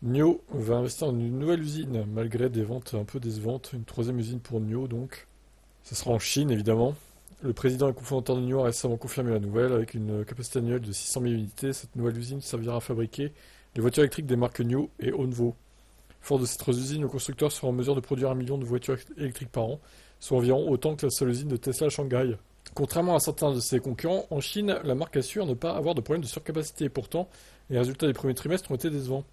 NIO va investir dans une nouvelle usine, malgré des ventes un peu décevantes. Une troisième usine pour NIO, donc. Ce sera en Chine, évidemment. Le président et cofondateur de NIO a récemment confirmé la nouvelle. Avec une capacité annuelle de 600 000 unités, cette nouvelle usine servira à fabriquer les voitures électriques des marques NIO et Onvo. Fort de cette usine, le constructeur sera en mesure de produire 1 million de voitures électriques par an, soit environ autant que la seule usine de Tesla à Shanghai. Contrairement à certains de ses concurrents, en Chine, la marque assure ne pas avoir de problème de surcapacité. Pourtant, les résultats des premiers trimestres ont été décevants.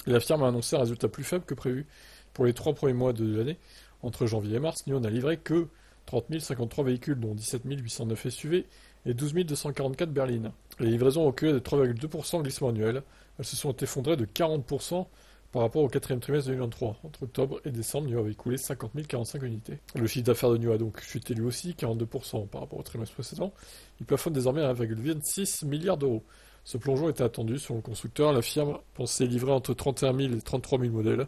La firme a annoncé un résultat plus faible que prévu. Pour les 3 premiers mois de l'année, entre janvier et mars, NIO n'a livré que 30 053 véhicules, dont 17 809 SUV et 12 244 berlines. Les livraisons ont reculé de 3,2% en glissement annuel. Elles se sont effondrées de 40% par rapport au quatrième trimestre 2023. Entre octobre et décembre, NIO avait écoulé 50 045 unités. Le chiffre d'affaires de NIO a donc chuté lui aussi, 42% par rapport au trimestre précédent. Il plafonne désormais à 1,26 milliard d'euros. Ce plongeon était attendu selon le constructeur. La firme pensait livrer entre 31 000 et 33 000 modèles.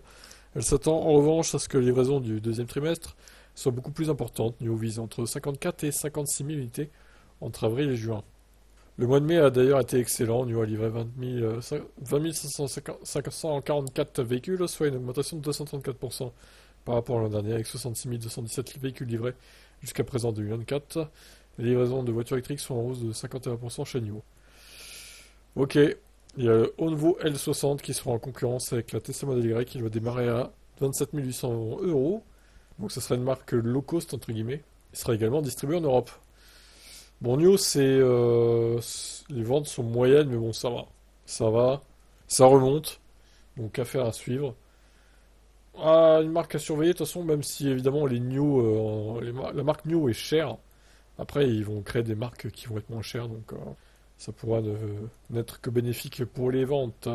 Elle s'attend en revanche à ce que les livraisons du deuxième trimestre soient beaucoup plus importantes. NIO vise entre 54 et 56 000 unités entre avril et juin. Le mois de mai a d'ailleurs été excellent. NIO a livré 20 544 véhicules, soit une augmentation de 234% par rapport à l'an dernier, avec 66 217 véhicules livrés jusqu'à présent en 2024. Les livraisons de voitures électriques sont en hausse de 51% chez NIO. Ok, il y a le Onvo L60 qui sera en concurrence avec la Tesla Model Y qui va démarrer à 27 800 euros. Donc ça sera une marque low cost entre guillemets. Il sera également distribué en Europe. Bon, NIO, les ventes sont moyennes, mais bon, ça va. Ça va. Ça remonte. Donc affaire à suivre. Ah, une marque à surveiller, de toute façon, même si évidemment les NIO, la marque NIO est chère. Après, ils vont créer des marques qui vont être moins chères, donc ça pourra n'être que bénéfique pour les ventes.